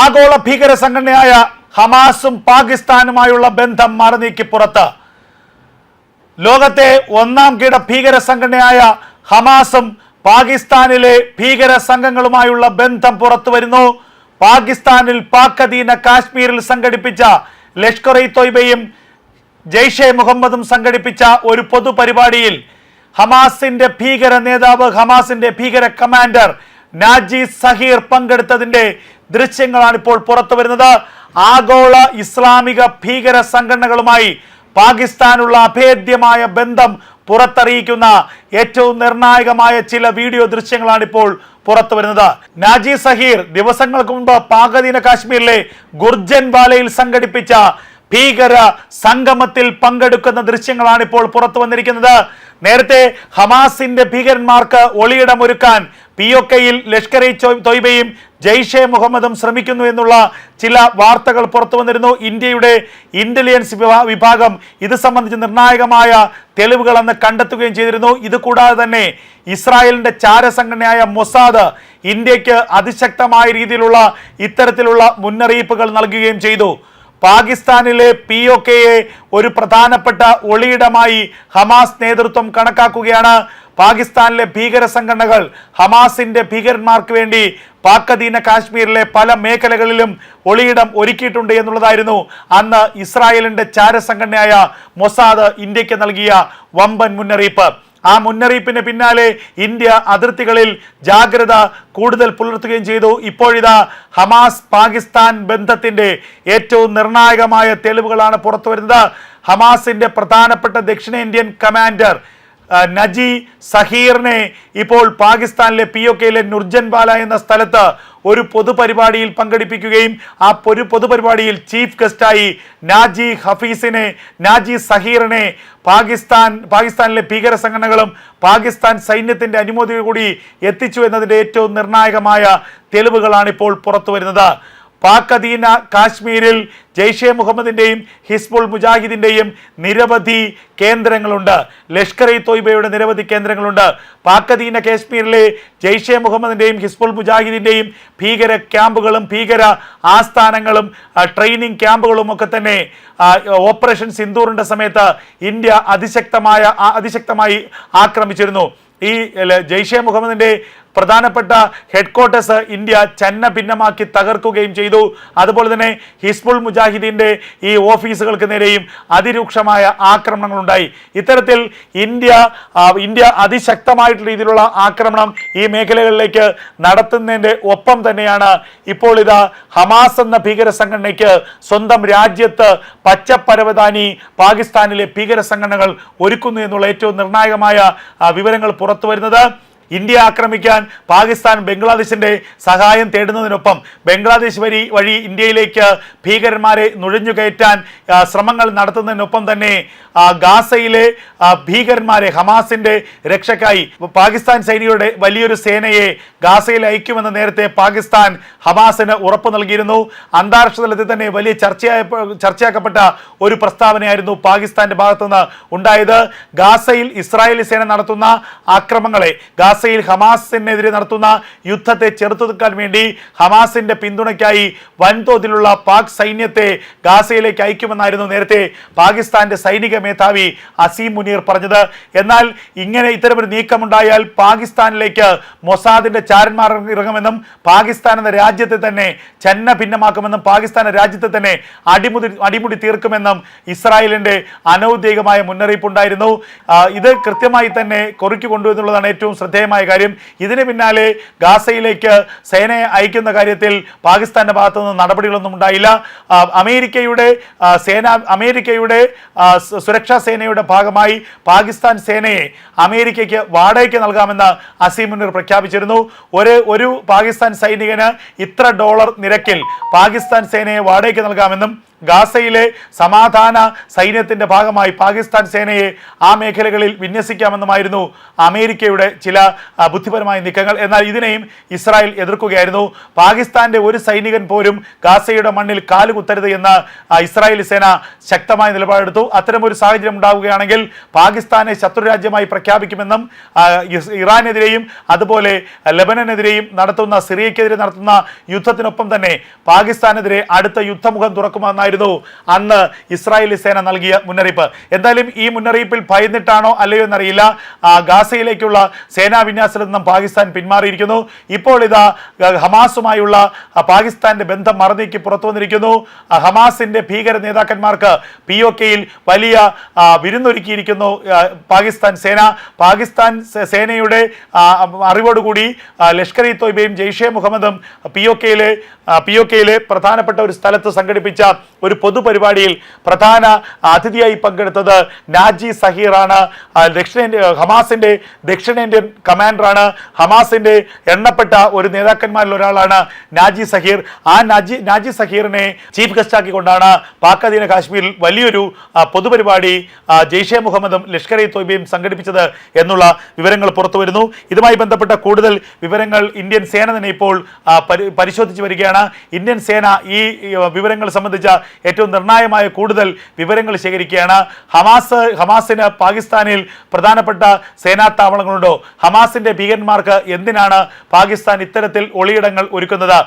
ആഗോള ഭീകര സംഘടനയായ ഹമാസും പാകിസ്ഥാനുമായുള്ള ബന്ധം മറനീക്കി പുറത്ത്. ലോകത്തെ ഒന്നാം കിട ഭീകര സംഘടനയായ ഹമാസും പാകിസ്ഥാനിലെ ഭീകര സംഘങ്ങളുമായുള്ള ബന്ധം പുറത്തു വരുന്നു. പാകിസ്ഥാനിൽ പാക് അധീന കാശ്മീരിൽ സംഘടിപ്പിച്ച ലഷ്കർ ഇ തോയ്ബയും ജയ്ഷെ മുഹമ്മദും സംഘടിപ്പിച്ച ഒരു പൊതുപരിപാടിയിൽ ഹമാസിന്റെ ഭീകര നേതാവ്, ഹമാസിന്റെ ഭീകര കമാൻഡർ നാജി സഹീർ പങ്കെടുത്തതിന്റെ ദൃശ്യങ്ങളാണ് ഇപ്പോൾ പുറത്തു വരുന്നത്. ആഗോള ഇസ്ലാമിക ഭീകര സംഘടനകളുമായി പാകിസ്ഥാനുള്ള അഭേദ്യമായ ബന്ധം പുറത്തറിയിക്കുന്ന ഏറ്റവും നിർണായകമായ ചില വീഡിയോ ദൃശ്യങ്ങളാണ് ഇപ്പോൾ പുറത്തു വരുന്നത്. നാജി സഹീർ ദിവസങ്ങൾക്ക് മുമ്പ് പാക് അധീന കാശ്മീരിലെ ഗുർജൻവാലയിൽ സംഘടിപ്പിച്ച ഭീകര സംഗമത്തിൽ പങ്കെടുക്കുന്ന ദൃശ്യങ്ങളാണ് ഇപ്പോൾ പുറത്തു വന്നിരിക്കുന്നത്. നേരത്തെ ഹമാസിന്റെ ഭീകരന്മാർക്ക് ഒളിയിടമൊരുക്കാൻ POKയിൽ ലഷ്കർ ഇ തോയ്ബയും ജയ്ഷെ മുഹമ്മദും ശ്രമിക്കുന്നു എന്നുള്ള ചില വാർത്തകൾ പുറത്തു വന്നിരുന്നു. ഇന്ത്യയുടെ ഇന്റലിജൻസ് വിഭാഗം ഇത് സംബന്ധിച്ച് നിർണായകമായ തെളിവുകൾ അന്ന് കണ്ടെത്തുകയും ചെയ്തിരുന്നു. ഇത് കൂടാതെ തന്നെ ഇസ്രായേലിന്റെ ചാരസംഘടനയായ മൊസാദ് ഇന്ത്യക്ക് അതിശക്തമായ രീതിയിലുള്ള ഇത്തരത്തിലുള്ള മുന്നറിയിപ്പുകൾ നൽകുകയും ചെയ്തു. പാകിസ്ഥാനിലെ POKയെ ഒരു പ്രധാനപ്പെട്ട ഒളിയിടമായി ഹമാസ് നേതൃത്വം കണക്കാക്കുകയാണ്. പാകിസ്ഥാനിലെ ഭീകര സംഘടനകൾ ഹമാസിന്റെ ഭീകരന്മാർക്ക് വേണ്ടി പാക് അധീന കാശ്മീരിലെ പല മേഖലകളിലും ഒളിയിടം ഒരുക്കിയിട്ടുണ്ട് എന്നുള്ളതായിരുന്നു അന്ന് ഇസ്രായേലിന്റെ ചാരസംഘടനയായ മൊസാദ് ഇന്ത്യക്ക് നൽകിയ വമ്പൻ മുന്നറിയിപ്പ്. ആ മുന്നറിയിപ്പിന് പിന്നാലെ ഇന്ത്യ അതിർത്തികളിൽ ജാഗ്രത കൂടുതൽ പുലർത്തുകയും ചെയ്തു. ഇപ്പോഴിതാ ഹമാസ് പാകിസ്ഥാൻ ബന്ധത്തിന്റെ ഏറ്റവും നിർണായകമായ തെളിവുകളാണ് പുറത്തു വരുന്നത്. ഹമാസിന്റെ പ്രധാനപ്പെട്ട ദക്ഷിണേന്ത്യൻ കമാൻഡർ നജി സഹീറിനെ ഇപ്പോൾ പാകിസ്ഥാനിലെ POKയിലെ നുർജൻവാല എന്ന സ്ഥലത്ത് ഒരു പൊതുപരിപാടിയിൽ പങ്കെടുപ്പിക്കുകയും ആ പൊതുപരിപാടിയിൽ ചീഫ് ഗസ്റ്റായി നാജി സഹീറിനെ പാകിസ്ഥാനിലെ ഭീകര സംഘടനകളും പാകിസ്ഥാൻ സൈന്യത്തിന്റെ അനുമതിയോടുകൂടി എത്തിച്ചു എന്നതിന്റെ ഏറ്റവും നിർണായകമായ തെളിവുകളാണ് ഇപ്പോൾ പുറത്തു വരുന്നത്. പാക് അധീന കാശ്മീരിൽ ജയ്ഷെ മുഹമ്മദിന്റെയും ഹിസ്ബുൾ മുജാഹിദിന്റെയും നിരവധി കേന്ദ്രങ്ങളുണ്ട്. ലഷ്കർ ഇ തോയ്ബയുടെ നിരവധി കേന്ദ്രങ്ങളുണ്ട്. പാക് അധീന കാശ്മീരിലെ ജയ്ഷെ മുഹമ്മദിന്റെയും ഹിസ്ബുൾ മുജാഹിദിന്റെയും ഭീകര ക്യാമ്പുകളും ഭീകര ആസ്ഥാനങ്ങളും ട്രെയിനിങ് ക്യാമ്പുകളും ഒക്കെ തന്നെ ഓപ്പറേഷൻ സിന്ദൂറിന്റെ സമയത്ത് ഇന്ത്യ അതിശക്തമായി ആക്രമിച്ചിരുന്നു. ഈ ജയ്ഷെ മുഹമ്മദിന്റെ പ്രധാനപ്പെട്ട ഹെഡ്ക്വാർട്ടേഴ്സ് ഇന്ത്യ ഛന്ന ഭിന്നമാക്കി തകർക്കുകയും ചെയ്തു. അതുപോലെ തന്നെ ഹിസ്ബുൾ മുജാഹിദീന്റെ ഈ ഓഫീസുകൾക്ക് നേരെയും അതിരൂക്ഷമായ ആക്രമണങ്ങളുണ്ടായി. ഇത്തരത്തിൽ ഇന്ത്യ അതിശക്തമായിട്ടുള്ള രീതിയിലുള്ള ആക്രമണം ഈ മേഖലകളിലേക്ക് നടത്തുന്നതിന്റെ ഒപ്പം തന്നെയാണ് ഇപ്പോൾ ഇതാ ഹമാസ് എന്ന ഭീകര സംഘടനയ്ക്ക് സ്വന്തം രാജ്യത്ത് പച്ചപ്പരവതാനി പാകിസ്ഥാനിലെ ഭീകര സംഘടനകൾ ഒരുക്കുന്നു എന്നുള്ള ഏറ്റവും നിർണായകമായ വിവരങ്ങൾ പുറത്തു വരുന്നത്. ഇന്ത്യ ആക്രമിക്കാൻ പാകിസ്ഥാൻ ബംഗ്ലാദേശിന്റെ സഹായം തേടുന്നതിനൊപ്പം ബംഗ്ലാദേശ് വഴി ഇന്ത്യയിലേക്ക് ഭീകരന്മാരെ നുഴഞ്ഞുകയറ്റാൻ ശ്രമങ്ങൾ നടത്തുന്നതിനൊപ്പം തന്നെ ഗാസയിലെ ഭീകരന്മാരെ ഹമാസിന്റെ രക്ഷയ്ക്കായി പാകിസ്ഥാൻ സൈനികരുടെ വലിയൊരു സേനയെ ഗാസയിൽ അയക്കുമെന്ന് നേരത്തെ പാകിസ്ഥാൻ ഹമാസിന് ഉറപ്പ് നൽകിയിരുന്നു. അന്താരാഷ്ട്ര തലത്തിൽ തന്നെ വലിയ ചർച്ചയാക്കപ്പെട്ട ഒരു പ്രസ്താവനയായിരുന്നു പാകിസ്ഥാന്റെ ഭാഗത്തുനിന്ന് ഉണ്ടായത്. ഗാസയിൽ ഇസ്രായേലി സേന നടത്തുന്ന ആക്രമണങ്ങളെ, ഗാസയിൽ ഹമാസിനെതിരെ നടത്തുന്ന യുദ്ധത്തെ ചെറുത്തു നിൽക്കാൻ വേണ്ടി ഹമാസിന്റെ പിന്തുണയ്ക്കായി വൻതോതിലുള്ള പാക് സൈന്യത്തെ ഗാസയിലേക്ക് അയക്കുമെന്നായിരുന്നു നേരത്തെ പാകിസ്ഥാന്റെ സൈനിക മേധാവി അസീം മുനീർ പറഞ്ഞത്. എന്നാൽ ഇത്തരമൊരു നീക്കമുണ്ടായാൽ പാകിസ്ഥാനിലേക്ക് മൊസാദിന്റെ ചാരന്മാർ ഇറങ്ങുമെന്നും പാകിസ്ഥാൻ എന്ന രാജ്യത്തെ തന്നെ ഛന്ന ഭിന്നമാക്കുമെന്നും പാകിസ്ഥാൻ രാജ്യത്തെ തന്നെ അടിമുടി തീർക്കുമെന്നും ഇസ്രായേലിന്റെ അനൗദ്യോഗികമായ മുന്നറിയിപ്പുണ്ടായിരുന്നു. ഇത് കൃത്യമായി തന്നെ കുറിക്ക് കൊണ്ടുവന്നുള്ളതാണ് ഏറ്റവും ശ്രദ്ധേയമായ കാര്യം. ഇതിന് പിന്നാലെ ഗാസയിലേക്ക് സേനയെ അയക്കുന്ന കാര്യത്തിൽ പാകിസ്ഥാന്റെ ഭാഗത്തുനിന്ന് നടപടികളൊന്നും ഉണ്ടായില്ല. അമേരിക്കയുടെ സുരക്ഷാ സേനയുടെ ഭാഗമായി പാകിസ്ഥാൻ സേനയെ അമേരിക്കയ്ക്ക് വാടകയ്ക്ക് നൽകാമെന്ന് അസീം മുനീർ പ്രഖ്യാപിച്ചിരുന്നു. ഒരു പാകിസ്ഥാൻ സൈനികന് $ഇത്ര നിരക്കിൽ പാകിസ്ഥാൻ സേനയെ വാടകയ്ക്ക് നൽകാമെന്നും ഗാസയിലെ സമാധാന സൈന്യത്തിന്റെ ഭാഗമായി പാകിസ്ഥാൻ സേനയെ ആ മേഖലകളിൽ വിന്യസിക്കാമെന്നുമായിരുന്നു അമേരിക്കയുടെ ചില ബുദ്ധിപരമായ നീക്കങ്ങൾ. എന്നാൽ ഇതിനെയും ഇസ്രായേൽ എതിർക്കുകയായിരുന്നു. പാകിസ്ഥാന്റെ ഒരു സൈനികൻ പോലും ഗാസയുടെ മണ്ണിൽ കാലുകുത്തരുത് എന്ന് ഇസ്രായേലി സേന ശക്തമായ നിലപാടെടുത്തു. അത്തരമൊരു സാഹചര്യം ഉണ്ടാവുകയാണെങ്കിൽ പാകിസ്ഥാനെ ശത്രുരാജ്യമായി പ്രഖ്യാപിക്കുമെന്നും ഇറാനെതിരെയും അതുപോലെ ലെബനനെതിരെയും നടത്തുന്ന സിറിയക്കെതിരെ നടത്തുന്ന യുദ്ധത്തിനൊപ്പം തന്നെ പാകിസ്ഥാനെതിരെ അടുത്ത യുദ്ധമുഖം തുറക്കുമെന്നായിരുന്നു അന്ന് ഇസ്രായേലി സേന നൽകിയ മുന്നറിയിപ്പ്. എന്തായാലും ഈ മുന്നറിയിപ്പിൽ ഭയന്നിട്ടാണോ അല്ലയോ എന്നറിയില്ല, ഗാസയിലേക്കുള്ള സേനാ വിന്യാസത്തിൽ നിന്നും പാകിസ്ഥാൻ പിന്മാറിയിരിക്കുന്നു. ഇപ്പോൾ ഇതാ ഹമാസുമായുള്ള പാകിസ്ഥാന്റെ ബന്ധം മറനീക്കി പുറത്തു വന്നിരിക്കുന്നു. ഹമാസിന്റെ ഭീകര നേതാക്കന്മാർക്ക് POKയിൽ വലിയ വിരുന്നൊരുക്കിയിരിക്കുന്നു പാകിസ്ഥാൻ സേന. പാകിസ്ഥാൻ സേനയുടെ അറിവോടുകൂടി ലഷ്കർ ഇ തോയ്ബയും ജെയ്ഷെ മുഹമ്മദും POKയിലെ പ്രധാനപ്പെട്ട ഒരു സ്ഥലത്ത് സംഘടിപ്പിച്ച ഒരു പൊതുപരിപാടിയിൽ പ്രധാന അതിഥിയായി പങ്കെടുത്തത് നാജി സഹീറാണ്. ഹമാസിന്റെ ദക്ഷിണേന്ത്യൻ കമാൻഡറാണ്. ഹമാസിന്റെ എണ്ണപ്പെട്ട ഒരു നേതാക്കന്മാരിൽ ഒരാളാണ് നാജി സഹീർ. ആ നാജി സഹീറിനെ ചീഫ് ഗസ്റ്റാക്കിക്കൊണ്ടാണ് പാക് അധീന കാശ്മീരിൽ വലിയൊരു പൊതുപരിപാടി ജെയ്ഷെ മുഹമ്മദും ലഷ്കർ ഇ തോയ്ബയും സംഘടിപ്പിച്ചത് എന്നുള്ള വിവരങ്ങൾ പുറത്തു വരുന്നു. ഇതുമായി ബന്ധപ്പെട്ട കൂടുതൽ വിവരങ്ങൾ ഇന്ത്യൻ സേന തന്നെ ഇപ്പോൾ പരിശോധിച്ചു വരികയാണ്. ഇന്ത്യൻ സേന ഈ വിവരങ്ങൾ സംബന്ധിച്ച ഏറ്റവും നിർണായകമായ കൂടുതൽ വിവരങ്ങൾ ശേഖരിക്കുകയാണ്. ഹമാസിന് പാകിസ്ഥാനിൽ പ്രധാനപ്പെട്ട സേനാ താവളങ്ങളുണ്ടോ? ഹമാസിന്റെ ഭീകരന്മാർക്ക് എന്തിനാണ് പാകിസ്ഥാൻ ഇത്തരത്തിൽ ഒളിയിടങ്ങൾ ഒരുക്കുന്നത്?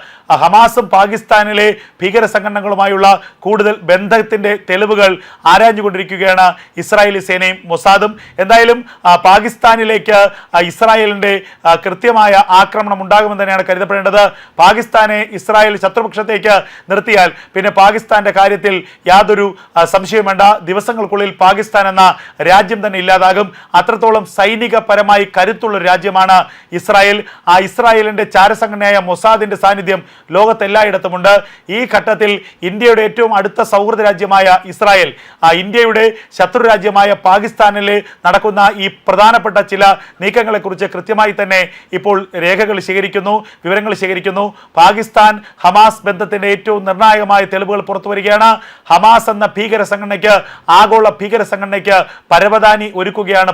ഹമാസും പാകിസ്ഥാനിലെ ഭീകര സംഘടനകളുമായുള്ള കൂടുതൽ ബന്ധത്തിന്റെ തെളിവുകൾ ആരാഞ്ഞുകൊണ്ടിരിക്കുകയാണ് ഇസ്രായേലി സേനയും മൊസാദും. എന്തായാലും പാകിസ്ഥാനിലേക്ക് ഇസ്രായേലിന്റെ കൃത്യമായ ആക്രമണം ഉണ്ടാകുമെന്ന് തന്നെയാണ് കരുതപ്പെടേണ്ടത്. പാകിസ്ഥാനെ ഇസ്രായേൽ ശത്രുപക്ഷത്തേക്ക് നിർത്തിയാൽ പിന്നെ പാകിസ്ഥാന്റെ കാര്യത്തിൽ യാതൊരു സംശയവും വേണ്ട. ദിവസങ്ങൾക്കുള്ളിൽ പാകിസ്ഥാൻ എന്ന രാജ്യം തന്നെ ഇല്ലാതാകും. അത്രത്തോളം സൈനികപരമായി കരുത്തുള്ള രാജ്യമാണ് ഇസ്രായേൽ. ആ ഇസ്രായേലിന്റെ ചാരസംഘടനയായ മൊസാദിന്റെ സാന്നിധ്യം ലോകത്തെല്ലായിടത്തുമുണ്ട്. ഈ ഘട്ടത്തിൽ ഇന്ത്യയുടെ ഏറ്റവും അടുത്ത സൗഹൃദ രാജ്യമായ ഇസ്രായേൽ ഇന്ത്യയുടെ ശത്രു രാജ്യമായ പാകിസ്ഥാനിലെ നടക്കുന്ന ഈ പ്രധാനപ്പെട്ട ചില നീക്കങ്ങളെക്കുറിച്ച് കൃത്യമായി തന്നെ ഇപ്പോൾ രേഖകൾ ശേഖരിക്കുന്നു, വിവരങ്ങൾ ശേഖരിക്കുന്നു. പാകിസ്ഥാൻ ഹമാസ് ബന്ധത്തിന്റെ ഏറ്റവും നിർണായകമായ തെളിവുകൾ പുറത്തു വരികയാണ്. ഹമാസ് എന്ന ഭീകര സംഘടനയ്ക്ക്, ആഗോള ഭീകര സംഘടനയ്ക്ക് പരവതാനി ഒരുക്കുകയാണ്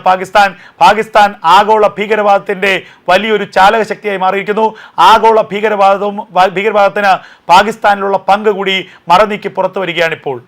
പാകിസ്ഥാൻ ആഗോള ഭീകരവാദത്തിന്റെ വലിയൊരു ചാലക ശക്തിയായി മാറിയിരിക്കുന്നു. ആഗോള ഭീകരവാദത്തിന് പാകിസ്ഥാനിലുള്ള പങ്ക് കൂടി മറനീക്കി പുറത്തു വരികയാണ് ഇപ്പോൾ.